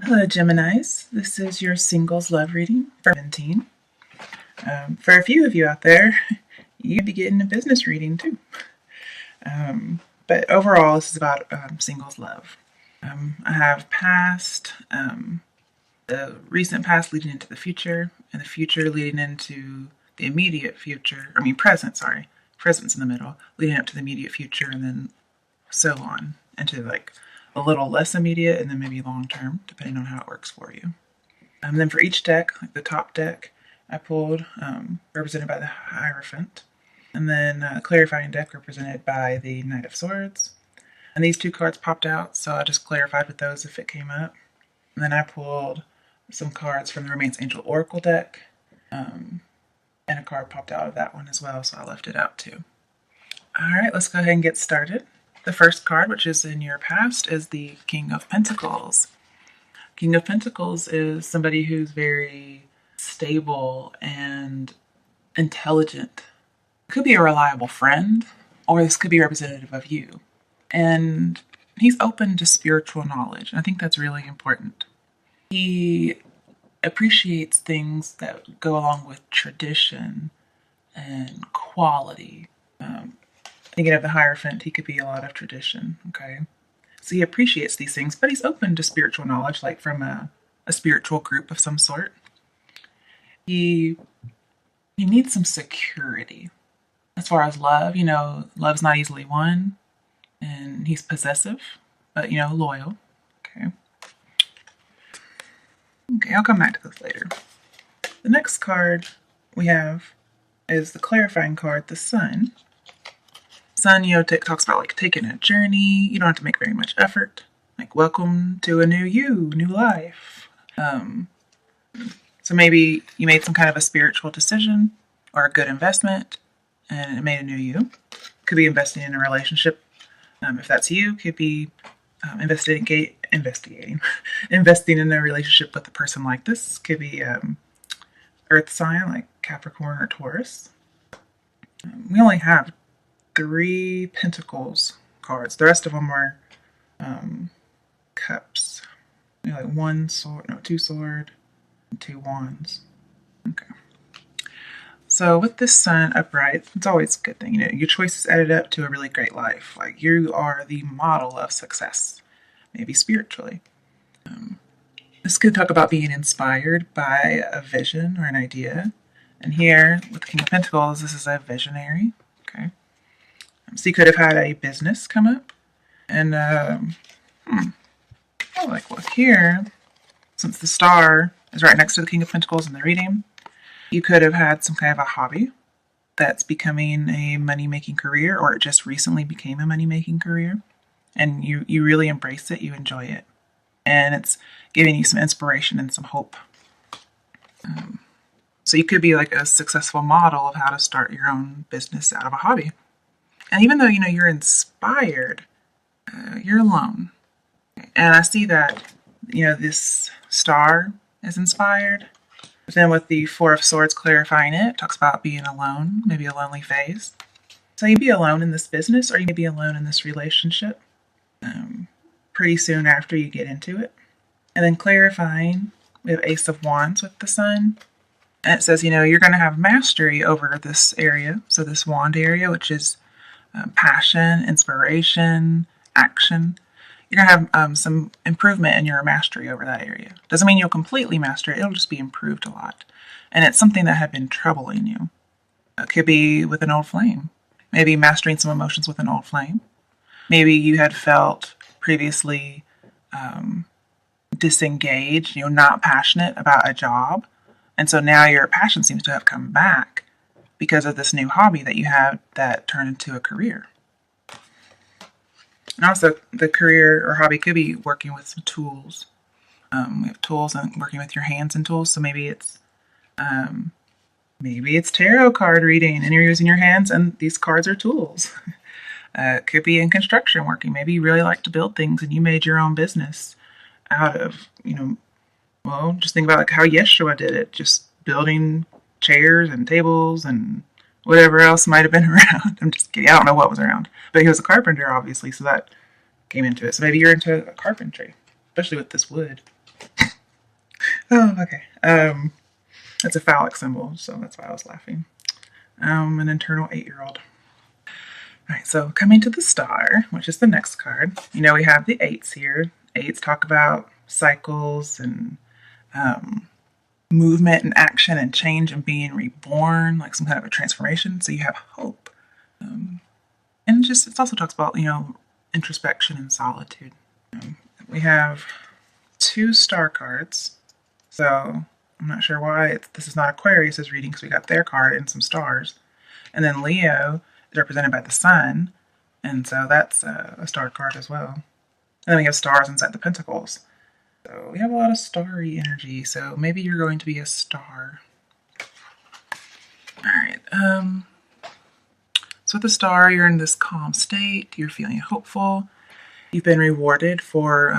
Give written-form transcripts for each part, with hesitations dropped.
Hello Geminis, this is your singles love reading for 17. For a few of you out there, you may be getting a business reading too. But overall, this is about singles love. I have past, the recent past leading into the future, and the future leading into the immediate future. Present's in the middle, leading up to the immediate future, and then so on into like a little less immediate and then maybe long term, depending on how it works for you. Then for each deck, like the top deck, I pulled represented by the Hierophant, and then a clarifying deck represented by the Knight of Swords. And these two cards popped out, so I just clarified with those if it came up. And then I pulled some cards from the Romance Angel Oracle deck, and a card popped out of that one as well, so I left it out too. Alright, let's go ahead and get started. The first card, which is in your past, is the King of Pentacles. King of Pentacles is somebody who's very stable and intelligent. Could be a reliable friend, or this could be representative of you. And he's open to spiritual knowledge. I think that's really important. He appreciates things that go along with tradition and quality. Thinking of the Hierophant, he could be a lot of tradition, okay? So he appreciates these things, but he's open to spiritual knowledge, like from a spiritual group of some sort. He needs some security. As far as love, love's not easily won, and he's possessive, but, loyal, okay? Okay, I'll come back to this later. The next card we have is the clarifying card, the Sun. Sun, talks about like taking a journey. You don't have to make very much effort. Like, welcome to a new you, new life. So maybe you made some kind of a spiritual decision or a good investment, and it made a new you. Could be investing in a relationship. If that's you, could be investing in a relationship with a person like this. Could be Earth sign like Capricorn or Taurus. We only have 3 Pentacles cards. The rest of them are cups. Like 2 sword, and 2 wands. Okay. So with this Sun upright, it's always a good thing. Your choices added up to a really great life. Like, you are the model of success, maybe spiritually. This could talk about being inspired by a vision or an idea. And here, with the King of Pentacles, this is a visionary. Okay. So you could have had a business come up. And, here, since the star is right next to the King of Pentacles in the reading, you could have had some kind of a hobby that's becoming a money-making career, or it just recently became a money-making career. And you really embrace it, you enjoy it. And it's giving you some inspiration and some hope. So you could be like a successful model of how to start your own business out of a hobby. And even though, you're inspired, you're alone. And I see that, this star is inspired. But then with the 4 of Swords clarifying it talks about being alone, maybe a lonely phase. So you be alone in this business, or you may be alone in this relationship pretty soon after you get into it. And then clarifying, we have Ace of Wands with the Sun. And it says, you're going to have mastery over this area. So this wand area, which is passion, inspiration, action. You're going to have some improvement in your mastery over that area. Doesn't mean you'll completely master it. It'll just be improved a lot. And it's something that had been troubling you. It could be with an old flame. Maybe mastering some emotions with an old flame. Maybe you had felt previously disengaged, not passionate about a job. And so now your passion seems to have come back because of this new hobby that you had that turned into a career. And also, the career or hobby could be working with some tools. We have tools and working with your hands and tools. So maybe it's tarot card reading and you're using your hands and these cards are tools. It could be in construction working. Maybe you really like to build things and you made your own business out of, just think about like how Yeshua did it. Just building chairs and tables and whatever else might have been around. I'm just kidding. I don't know what was around. But he was a carpenter, obviously, so that came into it. So maybe you're into carpentry, especially with this wood. Oh, okay. It's a phallic symbol, so that's why I was laughing. An internal 8-year-old. All right, so coming to the star, which is the next card. You know, we have the eights here. Eights talk about cycles and movement and action and change and being reborn, like some kind of a transformation. So you have hope. And it also talks about, introspection and solitude. We have 2 star cards. So I'm not sure why this is not Aquarius' reading, because we got their card and some stars. And then Leo is represented by the sun. And so that's a star card as well. And then we have stars inside the pentacles. So we have a lot of starry energy. So maybe you're going to be a star. All right. So with the star, you're in this calm state. You're feeling hopeful. You've been rewarded for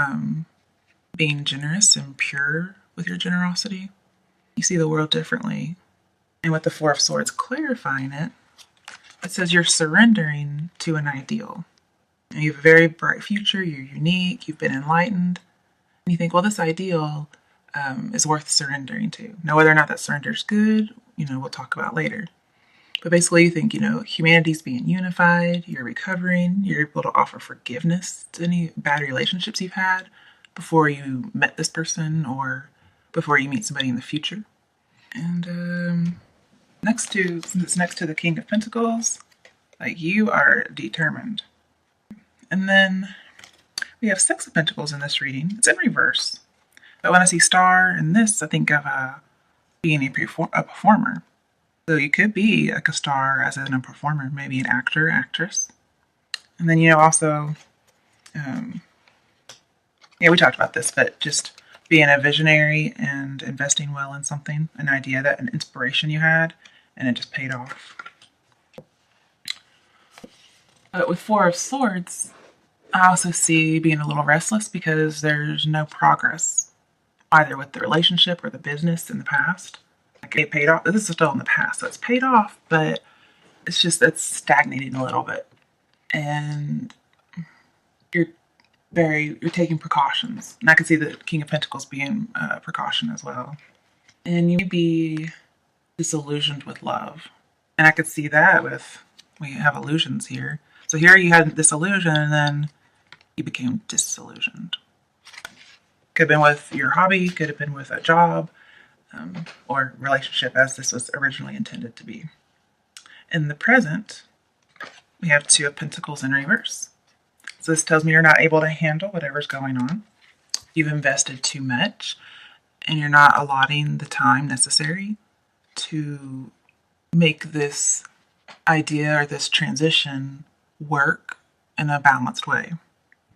being generous and pure with your generosity. You see the world differently. And with the 4 of Swords clarifying it, it says you're surrendering to an ideal. And you have a very bright future. You're unique. You've been enlightened. And you think, well, this ideal is worth surrendering to. Now, whether or not that surrender is good, we'll talk about later. But basically, you think, humanity's being unified, you're recovering, you're able to offer forgiveness to any bad relationships you've had before you met this person or before you meet somebody in the future. And since it's next to the King of Pentacles, like, you are determined. And then we have 6 of Pentacles in this reading. It's in reverse. But when I see star in this, I think of being a performer. So you could be like a star as in a performer, maybe an actor, actress. And then, also, we talked about this, but just being a visionary and investing well in something, an idea, an inspiration you had, and it just paid off. But with 4 of Swords, I also see being a little restless because there's no progress, either with the relationship or the business in the past. Like, it paid off. This is still in the past, so it's paid off, but it's stagnating a little bit. And you're taking precautions. And I can see the King of Pentacles being a precaution as well. And you may be disillusioned with love. And I could see that we have illusions here. So here you had this illusion, and then you became disillusioned. Could have been with your hobby, could have been with a job, or relationship, as this was originally intended to be. In the present, we have 2 of Pentacles in reverse. So this tells me you're not able to handle whatever's going on. You've invested too much, and you're not allotting the time necessary to make this idea or this transition work in a balanced way.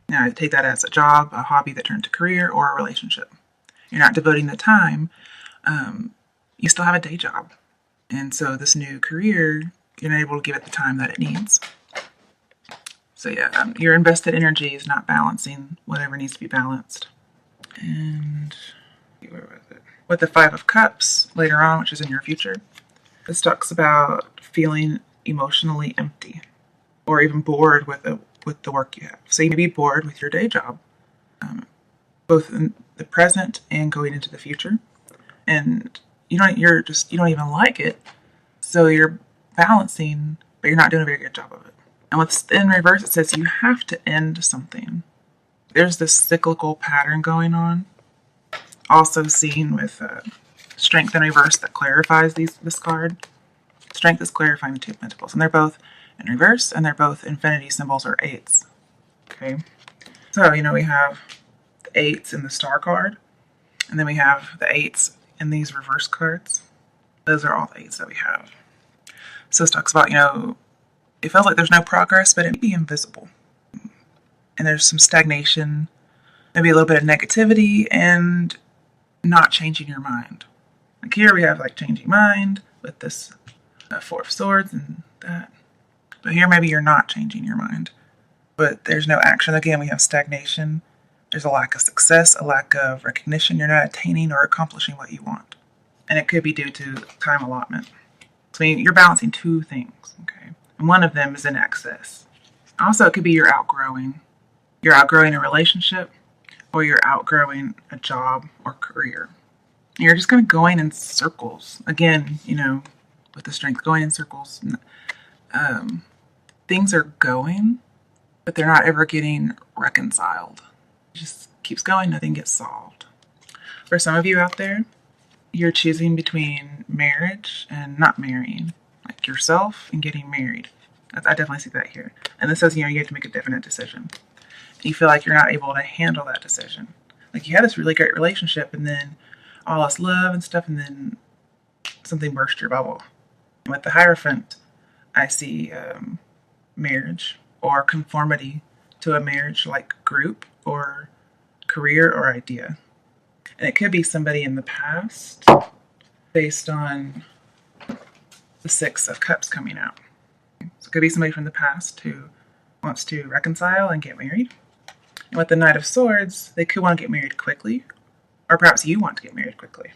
Now, I take that as a job, a hobby that turned to career, or a relationship. You're not devoting the time. You still have a day job. And so this new career, you're not able to give it the time that it needs. So yeah, your invested energy is not balancing whatever needs to be balanced. And where was it? With the 5 of Cups later on, which is in your future, this talks about feeling emotionally empty or even bored with the work you have. So you may be bored with your day job, both in the present and going into the future. And you don't even like it. So you're balancing, but you're not doing a very good job of it. And what's in reverse, it says you have to end something. There's this cyclical pattern going on. Also seen with Strength in reverse that clarifies this card. Strength is clarifying the 2 of Pentacles. And they're both in reverse, and they're both infinity symbols or 8s. Okay. So, we have the 8s in the star card. And then we have the 8s in these reverse cards. Those are all the 8s that we have. So this talks about, it feels like there's no progress, but it may be invisible. And there's some stagnation, maybe a little bit of negativity, and not changing your mind. Like here we have changing mind with this 4 of Swords and that. But here maybe you're not changing your mind. But there's no action. Again, we have stagnation. There's a lack of success, a lack of recognition. You're not attaining or accomplishing what you want. And it could be due to time allotment. So you're balancing 2 things, okay? And one of them is in excess. Also, it could be you're outgrowing. You're outgrowing a relationship, or you're outgrowing a job or career. You're just kind of going in circles. Again, with the strength, going in circles. Things are going, but they're not ever getting reconciled. It just keeps going, nothing gets solved. For some of you out there, you're choosing between marriage and not marrying, like yourself and getting married. I definitely see that here. And this says, you have to make a definite decision. You feel like you're not able to handle that decision. Like you had this really great relationship and then all this love and stuff, and then something burst your bubble. With the Hierophant, I see marriage or conformity to a marriage like group or career or idea. And it could be somebody in the past based on the Six of Cups coming out. So it could be somebody from the past who wants to reconcile and get married. And with the Knight of Swords, they could want to get married quickly, or perhaps you want to get married quickly,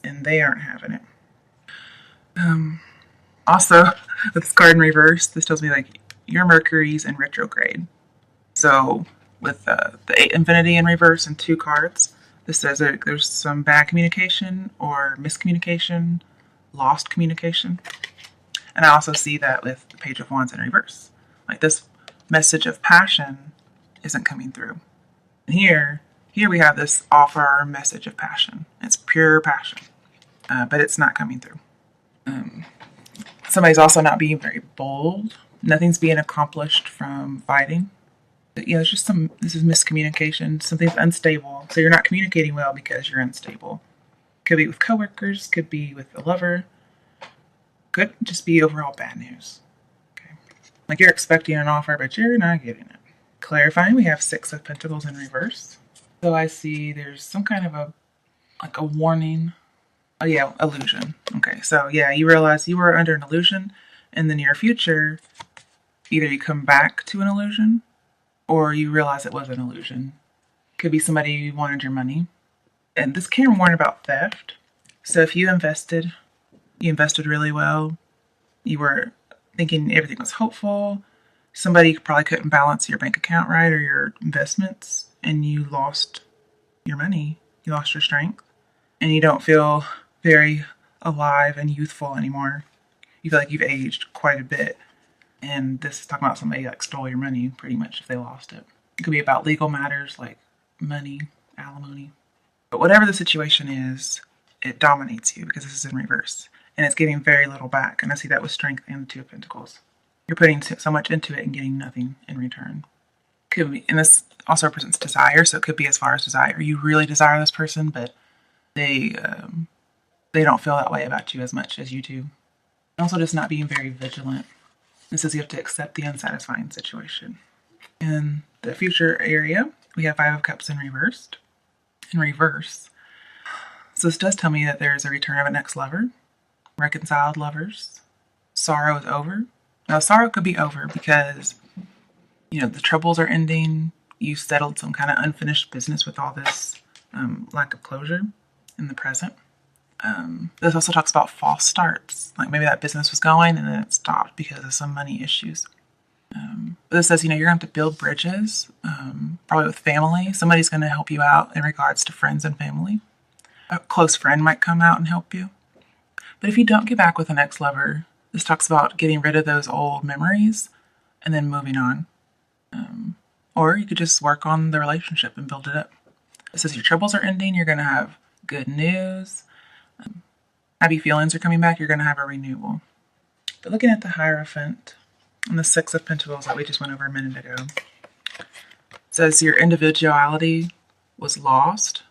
and they aren't having it. Also, with this card in reverse, this tells me like your Mercury's in retrograde. So with the 8 Infinity in reverse and 2 cards, this says that there's some bad communication or miscommunication, lost communication. And I also see that with the Page of Wands in reverse. Like this message of passion isn't coming through. And here we have this offer message of passion. It's pure passion, but it's not coming through. Somebody's also not being very bold. Nothing's being accomplished from fighting. But yeah, there's just this is miscommunication. Something's unstable. So you're not communicating well because you're unstable. Could be with coworkers, could be with a lover. Could just be overall bad news. Okay. Like you're expecting an offer, but you're not getting it. Clarifying, we have 6 of Pentacles in reverse. So I see there's some kind of a warning. Oh yeah, illusion. Okay, so yeah, you realize you were under an illusion. In the near future, either you come back to an illusion or you realize it was an illusion. Could be somebody who wanted your money. And this can warn about theft. So if you invested really well, you were thinking everything was hopeful, somebody probably couldn't balance your bank account right or your investments, and you lost your money, you lost your strength, and you don't feel very alive and youthful anymore. You feel like you've aged quite a bit. And this is talking about somebody like stole your money pretty much if they lost it. It could be about legal matters like money, alimony. But whatever the situation is, it dominates you because this is in reverse. And it's getting very little back. And I see that with Strength and the 2 of Pentacles. You're putting so much into it and getting nothing in return. Could be, and this also represents desire, so it could be as far as desire. You really desire this person, but they don't feel that way about you as much as you do. Also just not being very vigilant. This says you have to accept the unsatisfying situation. In the future area, we have 5 of Cups in reverse. So this does tell me that there's a return of an ex-lover, reconciled lovers. Sorrow is over. Now, sorrow could be over because, the troubles are ending. You settled some kind of unfinished business with all this lack of closure in the present. This also talks about false starts. Like maybe that business was going and then it stopped because of some money issues. But this says, you're going to have to build bridges, probably with family. Somebody's going to help you out in regards to friends and family. A close friend might come out and help you. But if you don't get back with an ex-lover, this talks about getting rid of those old memories and then moving on. Or you could just work on the relationship and build it up. It says your troubles are ending. You're going to have good news. Happy feelings are coming back. You're going to have a renewal. But looking at the Hierophant and the 6 of Pentacles that we just went over a minute ago, it says your individuality was lost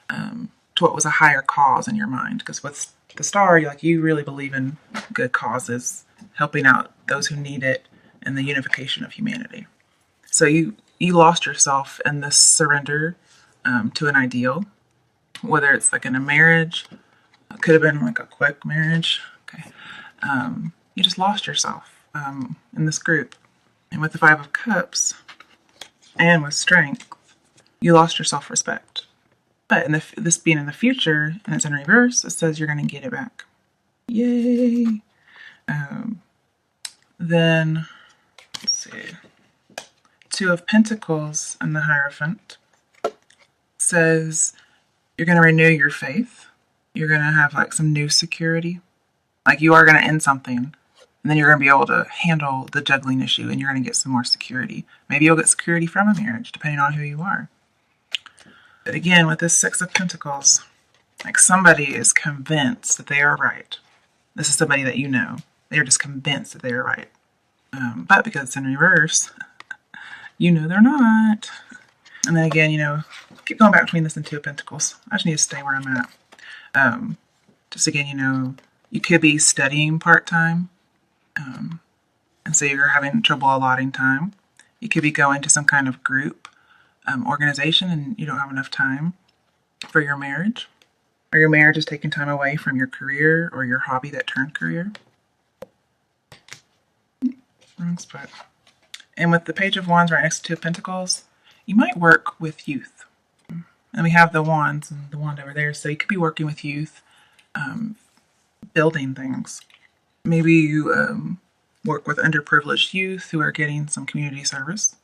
to what was a higher cause in your mind. Because with the Star, you really believe in good causes, helping out those who need it, and the unification of humanity. So you lost yourself in this surrender to an ideal, whether it's like in a marriage. It could have been like a quick marriage. Okay. You just lost yourself in this group. And with the 5 of Cups and with Strength, you lost your self-respect. But this being in the future, and it's in reverse, it says you're going to get it back. Yay! Then, let's see. 2 of Pentacles and the Hierophant says you're going to renew your faith. You're going to have like some new security. Like you are going to end something, and then you're going to be able to handle the juggling issue, and you're going to get some more security. Maybe you'll get security from a marriage, depending on who you are. But again, with this Six of Pentacles, like somebody is convinced that they are right. This is somebody that you know. They're just convinced that they are right. But because it's in reverse, you know they're not. And then again, keep going back between this and Two of Pentacles. I just need to stay where I'm at. Just again, you could be studying part-time. And so you're having trouble allotting time. You could be going to some kind of group organization and you don't have enough time for your marriage. Or your marriage is taking time away from your career or your hobby that turned career. Wrong spot. And with the Page of Wands right next to Two of Pentacles, you might work with youth. And we have the wands and the wand over there. So you could be working with youth, building things. Maybe you work with underprivileged youth who are getting some community service.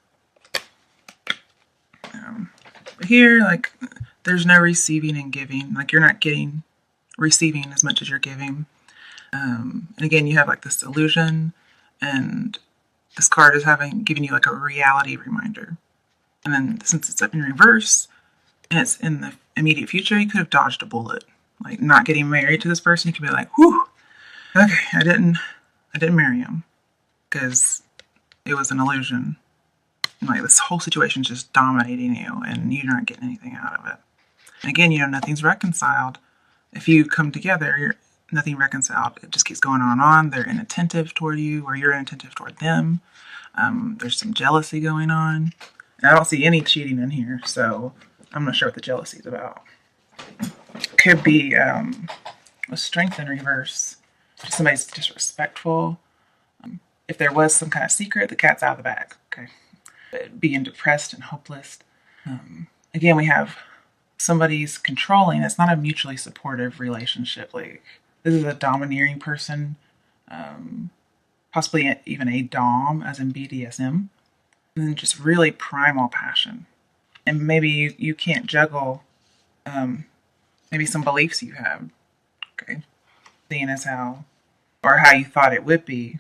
But here, like, there's no receiving and giving. Like, you're not receiving as much as you're giving. And again, you have like this illusion, and this card is giving you like a reality reminder. And then since it's up in reverse and it's in the immediate future, you could have dodged a bullet. Like not getting married to this person, you could be like, whew, okay, I didn't marry him because it was an illusion. And like this whole situation is just dominating you and you're not getting anything out of it. And again, nothing's reconciled. If you come together, nothing reconciled. It just keeps going on and on. They're inattentive toward you or you're inattentive toward them. There's some jealousy going on. And I don't see any cheating in here, so I'm not sure what the jealousy is about. Could be a strength in reverse. Just somebody's disrespectful. If there was some kind of secret, the cat's out of the bag. Okay. But being depressed and hopeless. Again, we have somebody's controlling. It's not a mutually supportive relationship. Like this is a domineering person, possibly even a dom, as in BDSM. And then just really primal passion. And maybe you can't juggle maybe some beliefs you have. Okay. Seeing as how you thought it would be,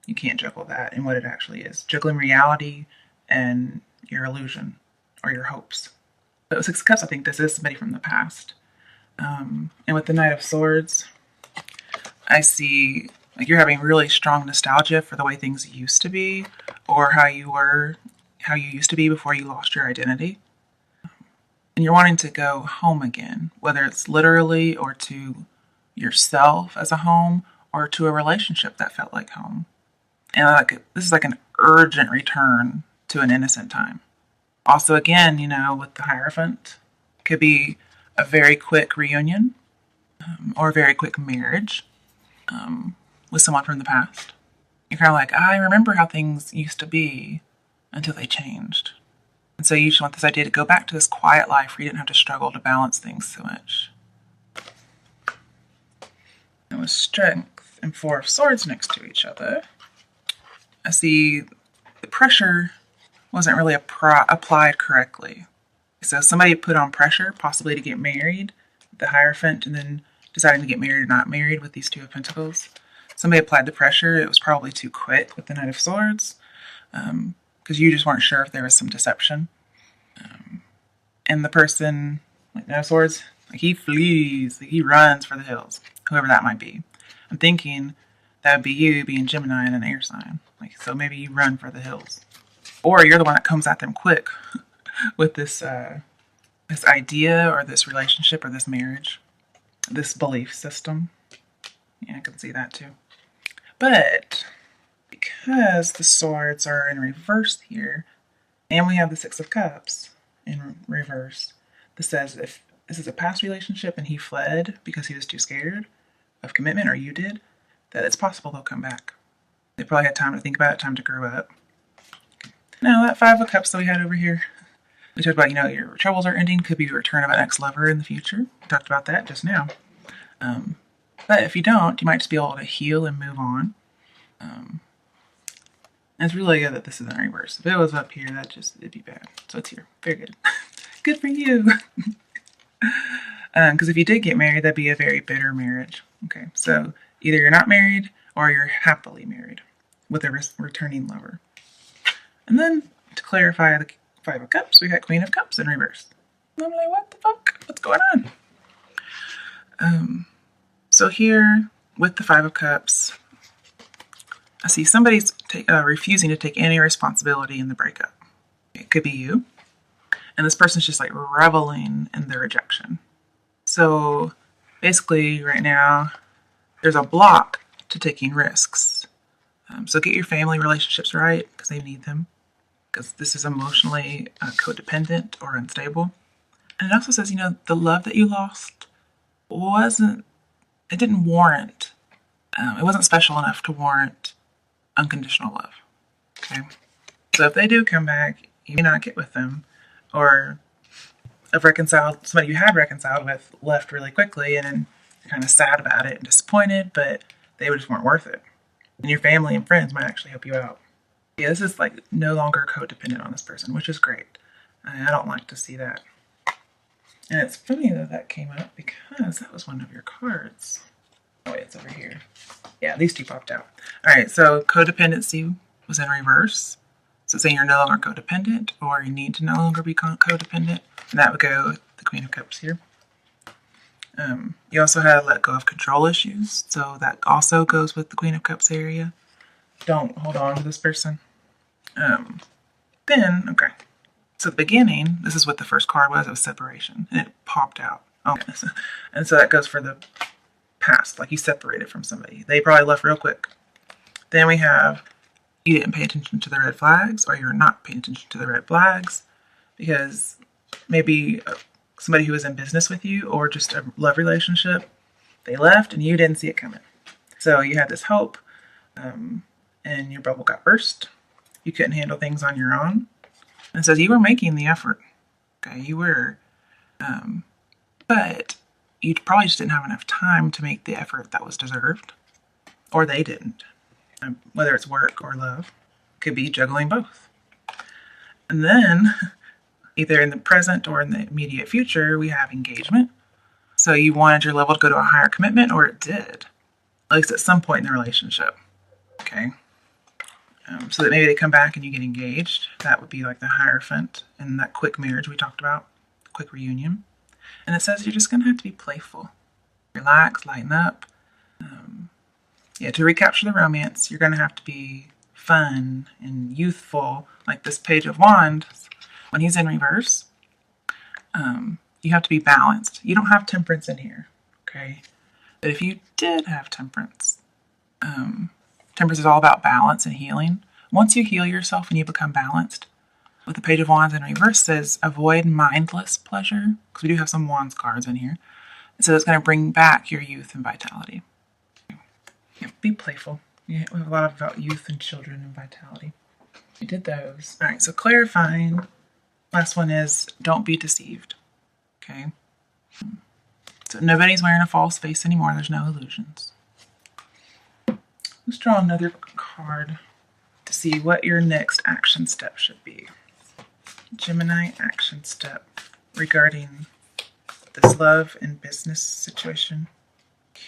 you can't juggle that and what it actually is. Juggling reality and your illusion or your hopes. But with Six of Cups, I think this is somebody from the past. And with the Knight of Swords, I see like you're having really strong nostalgia for the way things used to be or how you used to be before you lost your identity. And you're wanting to go home again, whether it's literally or to yourself as a home or to a relationship that felt like home. And this is like an urgent return to an innocent time. Also, again, with the Hierophant, it could be a very quick reunion or a very quick marriage with someone from the past. You're kind of like, I remember how things used to be until they changed. And so you just want this idea to go back to this quiet life where you didn't have to struggle to balance things so much. And with Strength and Four of Swords next to each other, I see the pressure wasn't really applied correctly. So somebody put on pressure, possibly to get married, the Hierophant, and then deciding to get married or not married with these Two of Pentacles. Somebody applied the pressure. It was probably too quick with the Knight of Swords because you just weren't sure if there was some deception. And the person, like Knight of Swords, like he flees, like he runs for the hills, whoever that might be. I'm thinking that would be you being Gemini and an air sign. Like, so maybe you run for the hills. Or you're the one that comes at them quick with this idea or this relationship or this marriage, this belief system. Yeah, I can see that too. But because the swords are in reverse here, and we have the Six of Cups in reverse, this says if this is a past relationship and he fled because he was too scared of commitment, or you did, that it's possible they'll come back. They probably had time to think about it, time to grow up. Now, that Five of Cups that we had over here, we talked about, your troubles are ending, could be a return of an ex-lover in the future. We talked about that just now. But if you don't, you might just be able to heal and move on. And it's really good that this is in reverse. If it was up here, it'd be bad. So it's here. Very good. Good for you. Because if you did get married, that'd be a very bitter marriage. Okay, so either you're not married or you're happily married with a returning lover. And then to clarify the Five of Cups, we got Queen of Cups in reverse. And I'm like, what the fuck? What's going on? So here with the Five of Cups, I see somebody's refusing to take any responsibility in the breakup. It could be you. And this person's just like reveling in their rejection. So basically right now, there's a block to taking risks. So get your family relationships right because they need them. Because this is emotionally codependent or unstable. And it also says, the love that you lost didn't warrant, it wasn't special enough to warrant unconditional love. Okay? So if they do come back, you may not get with them, or have reconciled, somebody you had reconciled with left really quickly, and then you're kind of sad about it and disappointed, but they just weren't worth it. And your family and friends might actually help you out. Yeah, this is like no longer codependent on this person, which is great. I don't like to see that. And it's funny that came up because that was one of your cards. Oh wait, it's over here. Yeah, these two popped out. All right, so codependency was in reverse. So saying you're no longer codependent or you need to no longer be codependent. And that would go with the Queen of Cups here. You also had to let go of control issues. So that also goes with the Queen of Cups area. Don't hold on to this person. Okay. So at the beginning, this is what the first card was separation. And it popped out. Okay. And so that goes for the past. Like you separated from somebody. They probably left real quick. Then we have you didn't pay attention to the red flags, or you're not paying attention to the red flags because maybe somebody who was in business with you or just a love relationship, they left and you didn't see it coming. So you had this hope and your bubble got burst. You couldn't handle things on your own. And it says you were making the effort. Okay, you were. But you probably just didn't have enough time to make the effort that was deserved. Or they didn't. Whether it's work or love. Could be juggling both. And then, either in the present or in the immediate future, we have engagement. So you wanted your level to go to a higher commitment, or it did. At least at some point in the relationship. Okay. So that maybe they come back and you get engaged. That would be like the Hierophant in that quick marriage we talked about. Quick reunion. And it says you're just going to have to be playful. Relax, lighten up. To recapture the romance, you're going to have to be fun and youthful. Like this Page of Wands, when he's in reverse, you have to be balanced. You don't have temperance in here, okay? But if you did have temperance, temperance is all about balance and healing. Once you heal yourself and you become balanced, what the Page of Wands in reverse says, avoid mindless pleasure, because we do have some Wands cards in here. So it's going to bring back your youth and vitality. Be playful. We have a lot about youth and children and vitality. We did those. All right, so clarifying. Last one is don't be deceived. Okay? So nobody's wearing a false face anymore. There's no illusions. Let's draw another card to see what your next action step should be. Gemini action step regarding this love and business situation.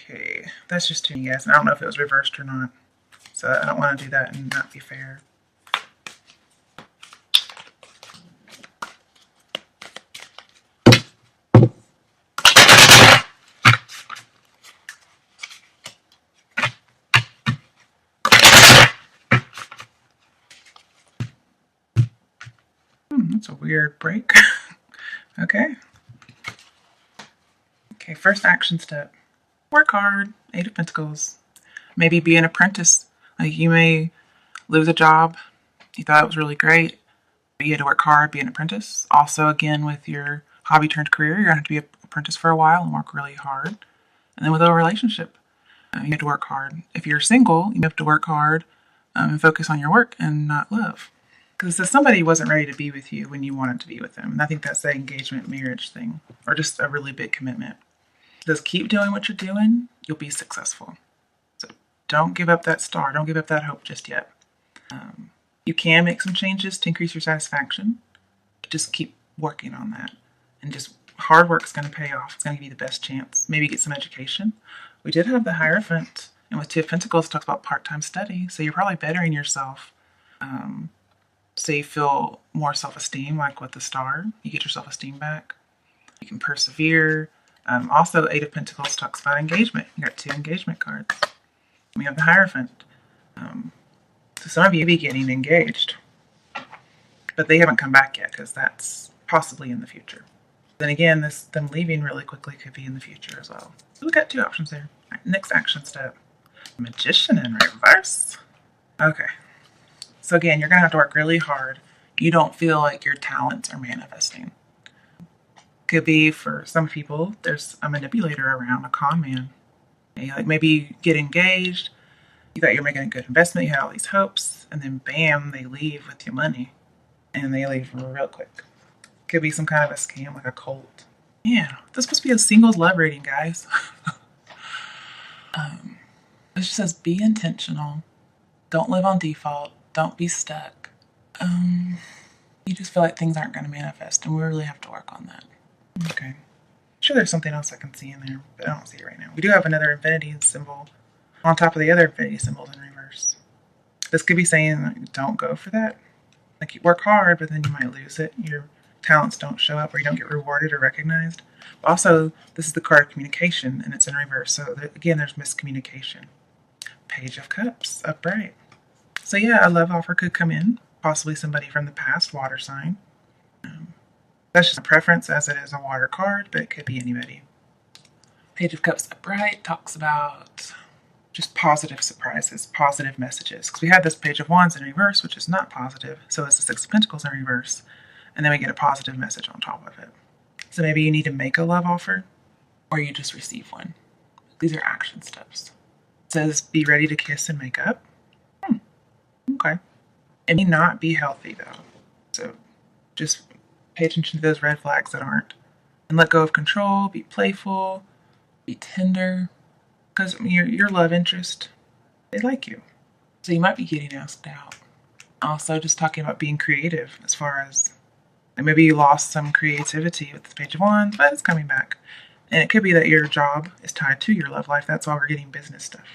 Okay, that's just two yes. I don't know if it was reversed or not. So I don't want to do that and not be fair. That's a weird break. Okay. Okay, first action step. Work hard. 8 of Pentacles. Maybe be an apprentice. Like you may lose a job. You thought it was really great. But you had to work hard, be an apprentice. Also, again, with your hobby turned career, you're going to have to be an apprentice for a while and work really hard. And then with a relationship, you have to work hard. If you're single, you have to work hard and focus on your work and not love. Because if somebody wasn't ready to be with you when you wanted to be with them, and I think that's the engagement marriage thing, or just a really big commitment. Just keep doing what you're doing, you'll be successful. So don't give up that star, don't give up that hope just yet. You can make some changes to increase your satisfaction. Just keep working on that and just hard work's going to pay off. It's going to give you the best chance. Maybe get some education. We did have the Hierophant, and with Two of Pentacles, it talks about part-time study. So you're probably bettering yourself. So you feel more self-esteem, like with the Star. You get your self-esteem back. You can persevere. Also, Eight of Pentacles talks about engagement. You got 2 engagement cards. We have the Hierophant. So some of you be getting engaged. But they haven't come back yet, because that's possibly in the future. Then again, them leaving really quickly could be in the future as well. So we got 2 options there. All right, next action step. Magician in reverse. Okay. So again, you're going to have to work really hard. You don't feel like your talents are manifesting. Could be for some people, there's a manipulator around, a con man. Like maybe you get engaged, you thought you were making a good investment, you had all these hopes, and then bam, they leave with your money. And they leave real quick. Could be some kind of a scam, like a cult. Yeah, this is supposed to be a singles love reading, guys. It just says be intentional. Don't live on default. Don't be stuck. You just feel like things aren't going to manifest, and we really have to work on that. Okay. I'm sure there's something else I can see in there, but I don't see it right now. We do have another infinity symbol on top of the other infinity symbols in reverse. This could be saying, like, don't go for that. Like, you work hard, but then you might lose it. Your talents don't show up, or you don't get rewarded or recognized. But also, this is the card of communication, and it's in reverse. So, again, there's miscommunication. Page of Cups, upright. So, yeah, a love offer could come in. Possibly somebody from the past, water sign. That's just a preference, as it is a water card, but it could be anybody. Page of Cups, upright, talks about just positive surprises, positive messages. Because we had this Page of Wands in reverse, which is not positive. So it's the Six of Pentacles in reverse. And then we get a positive message on top of it. So maybe you need to make a love offer, or you just receive one. These are action steps. It says, be ready to kiss and make up. Okay. It may not be healthy, though. So just pay attention to those red flags that aren't. And let go of control, be playful, be tender. Because your love interest, they like you. So you might be getting asked out. Also, just talking about being creative as far as, like maybe you lost some creativity with the Page of Wands, but it's coming back. And it could be that your job is tied to your love life. That's why we're getting business stuff.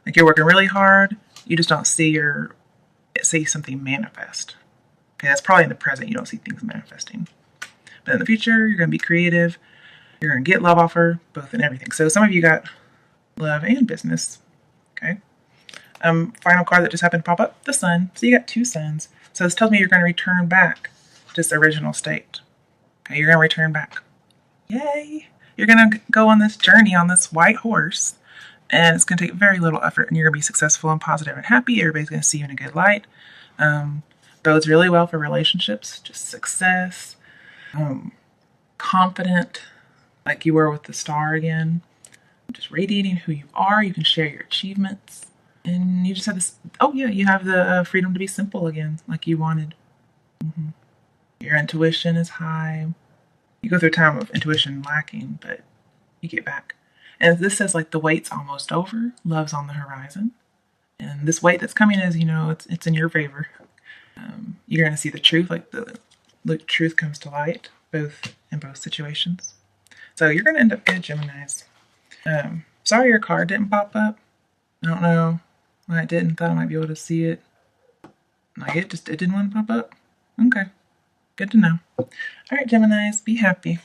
Like you're working really hard, you just don't see something manifest. Okay, that's probably in the present, you don't see things manifesting. But in the future, you're going to be creative. You're going to get love offer, both and everything. So some of you got love and business. Okay. Final card that just happened to pop up, the Sun. So you got 2 suns. So this tells me you're going to return back to its original state. Okay, you're going to return back. Yay! You're going to go on this journey on this white horse, and it's going to take very little effort, and you're going to be successful and positive and happy. Everybody's going to see you in a good light. Bodes really well for relationships, just success, confident, like you were with the Star again. Just radiating who you are. You can share your achievements. And you just have this, oh yeah, you have the freedom to be simple again, like you wanted. Your intuition is high. You go through a time of intuition lacking, but you get back. And this says like the wait's almost over. Love's on the horizon. And this wait that's coming is, it's in your favor. You're going to see the truth, like the truth comes to light, in both situations. So you're going to end up good, Geminis. Sorry your card didn't pop up. I don't know why it didn't. Thought I might be able to see it. Like it didn't want to pop up. Okay. Good to know. All right, Geminis, be happy.